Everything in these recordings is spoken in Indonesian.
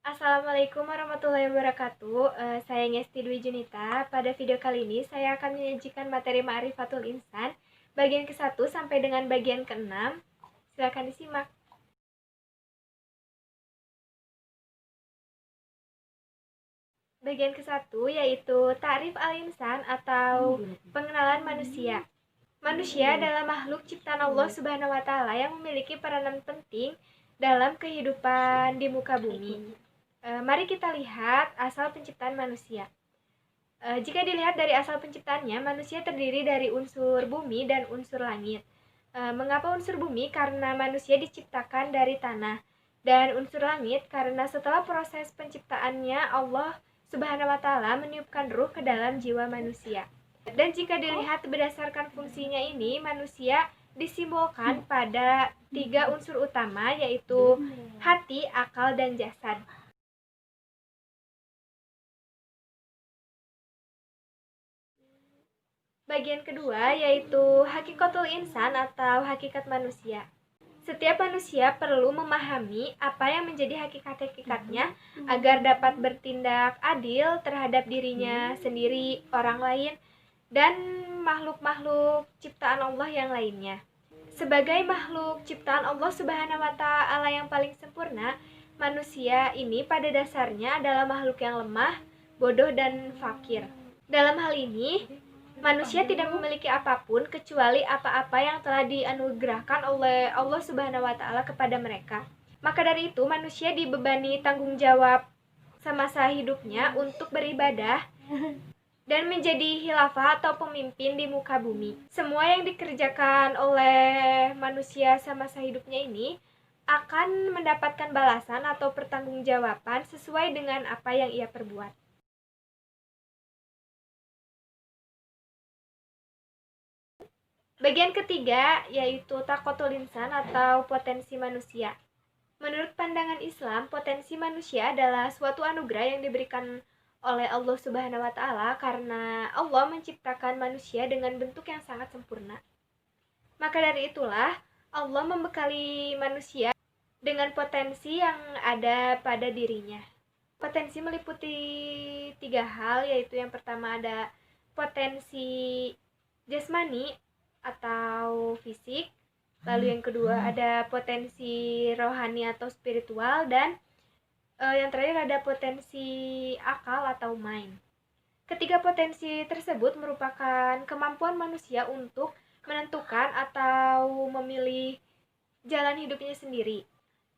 Assalamualaikum warahmatullahi wabarakatuh. Saya Ngesti Dwi Junita. Pada video kali ini saya akan menyajikan materi Ma'rifatul Insan bagian ke-1 sampai dengan bagian ke-6. Silakan disimak. Bagian ke-1 yaitu Ta'rif al-Insan atau pengenalan manusia. Manusia adalah makhluk ciptaan Allah Subhanahu wa taala yang memiliki peranan penting dalam kehidupan di muka bumi. Mari kita lihat asal penciptaan manusia. Jika dilihat dari asal penciptaannya, manusia terdiri dari unsur bumi dan unsur langit. Mengapa unsur bumi? Karena manusia diciptakan dari tanah. Dan unsur langit karena setelah proses penciptaannya Allah Subhanahu wa taala meniupkan ruh ke dalam jiwa manusia. Dan jika dilihat berdasarkan fungsinya ini, manusia disimbolkan pada 3 unsur utama, yaitu hati, akal, dan jasad. Bagian kedua yaitu hakikatul insan atau hakikat manusia. Setiap manusia perlu memahami apa yang menjadi hakikat-hakikatnya agar dapat bertindak adil terhadap dirinya sendiri, orang lain, dan makhluk-makhluk ciptaan Allah yang lainnya. Sebagai makhluk ciptaan Allah Subhanahu wa taala yang paling sempurna, manusia ini pada dasarnya adalah makhluk yang lemah, bodoh, dan fakir. Dalam hal ini, manusia tidak memiliki apapun kecuali apa-apa yang telah dianugerahkan oleh Allah Subhanahu wa taala kepada mereka. Maka dari itu, manusia dibebani tanggung jawab semasa hidupnya untuk beribadah dan menjadi khilafah atau pemimpin di muka bumi. Semua yang dikerjakan oleh manusia semasa hidupnya ini akan mendapatkan balasan atau pertanggungjawaban sesuai dengan apa yang ia perbuat. Bagian ketiga yaitu takotul insan atau potensi manusia. Menurut pandangan Islam, potensi manusia adalah suatu anugerah yang diberikan oleh Allah Subhanahu wa taala karena Allah menciptakan manusia dengan bentuk yang sangat sempurna. Maka dari itulah Allah membekali manusia dengan potensi yang ada pada dirinya. Potensi meliputi 3 hal, yaitu yang pertama ada potensi jasmani atau fisik, lalu yang kedua ada potensi rohani atau spiritual, dan yang terakhir ada potensi akal atau mind. Ketiga potensi tersebut merupakan kemampuan manusia untuk menentukan atau memilih jalan hidupnya sendiri.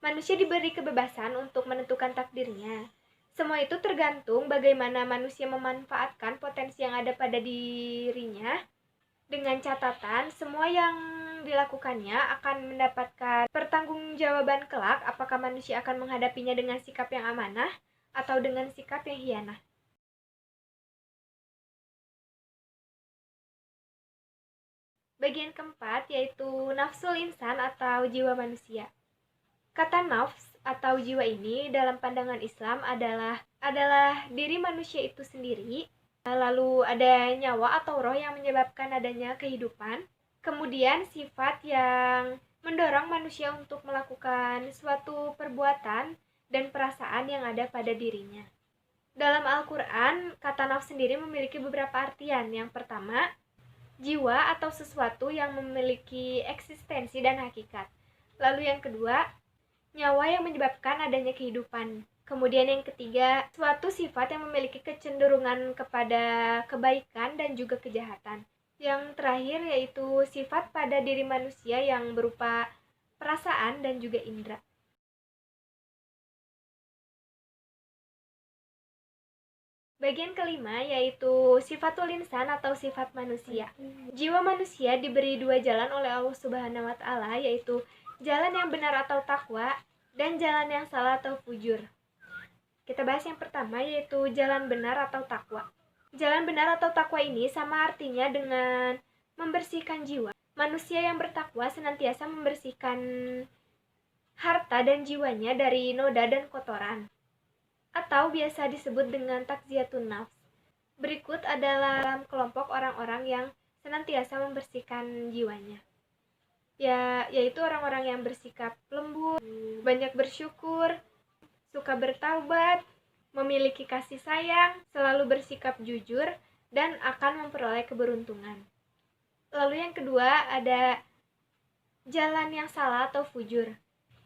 Manusia diberi kebebasan untuk menentukan takdirnya. Semua itu tergantung bagaimana manusia memanfaatkan potensi yang ada pada dirinya, dengan catatan semua yang dilakukannya akan mendapatkan pertanggungjawaban kelak, apakah manusia akan menghadapinya dengan sikap yang amanah atau dengan sikap yang hianah. Bagian keempat yaitu nafsul insan atau jiwa manusia. Kata nafs atau jiwa ini dalam pandangan Islam adalah diri manusia itu sendiri. Lalu ada nyawa atau roh yang menyebabkan adanya kehidupan. Kemudian sifat yang mendorong manusia untuk melakukan suatu perbuatan dan perasaan yang ada pada dirinya. Dalam Al-Quran, kata nafs sendiri memiliki beberapa artian. Yang pertama, jiwa atau sesuatu yang memiliki eksistensi dan hakikat. Lalu yang kedua, nyawa yang menyebabkan adanya kehidupan. Kemudian yang ketiga, suatu sifat yang memiliki kecenderungan kepada kebaikan dan juga kejahatan. Yang terakhir yaitu sifat pada diri manusia yang berupa perasaan dan juga indera. Bagian kelima yaitu sifatul insan atau sifat manusia. Jiwa manusia diberi 2 jalan oleh Allah Subhanahu wa taala, yaitu jalan yang benar atau takwa dan jalan yang salah atau fujur. Kita bahas yang pertama yaitu jalan benar atau takwa. Jalan benar atau takwa ini sama artinya dengan membersihkan jiwa. Manusia yang bertakwa senantiasa membersihkan harta dan jiwanya dari noda dan kotoran, atau biasa disebut dengan takziyatun nafs. Berikut adalah kelompok orang-orang yang senantiasa membersihkan jiwanya. Yaitu orang-orang yang bersikap lembut, banyak bersyukur, suka bertaubat, memiliki kasih sayang, selalu bersikap jujur, dan akan memperoleh keberuntungan. Lalu yang kedua ada jalan yang salah atau fujur.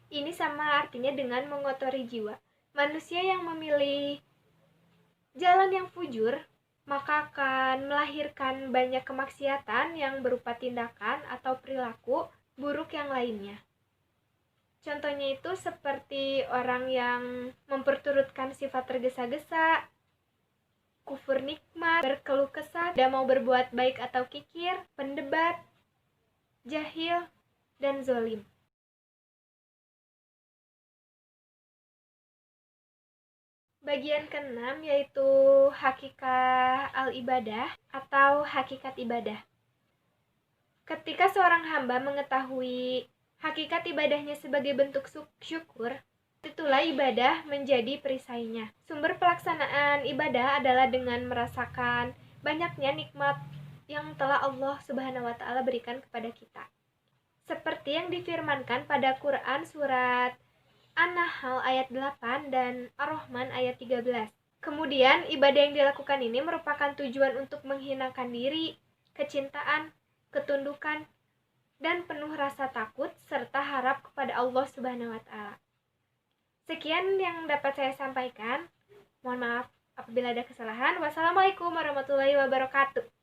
Ini sama artinya dengan mengotori jiwa. Manusia yang memilih jalan yang fujur, maka akan melahirkan banyak kemaksiatan yang berupa tindakan atau perilaku buruk yang lainnya. Contohnya itu seperti orang yang memperturutkan sifat tergesa-gesa, kufur nikmat, berkeluh kesah, tidak mau berbuat baik atau kikir, pendebat, jahil, dan zolim. Bagian keenam yaitu hakikat al-ibadah atau hakikat ibadah. Ketika seorang hamba mengetahui hakikat ibadahnya sebagai bentuk syukur, itulah ibadah menjadi perisainya. Sumber pelaksanaan ibadah adalah dengan merasakan banyaknya nikmat yang telah Allah Subhanahu wa Ta'ala berikan kepada kita. Seperti yang difirmankan pada Quran surat An-Nahl ayat 8 dan Ar-Rahman ayat 13. Kemudian ibadah yang dilakukan ini merupakan tujuan untuk menghinakan diri, kecintaan, ketundukan, dan penuh rasa takut serta harap kepada Allah Subhanahu wa Ta'ala. Sekian yang dapat saya sampaikan. Mohon maaf apabila ada kesalahan. Wassalamualaikum warahmatullahi wabarakatuh.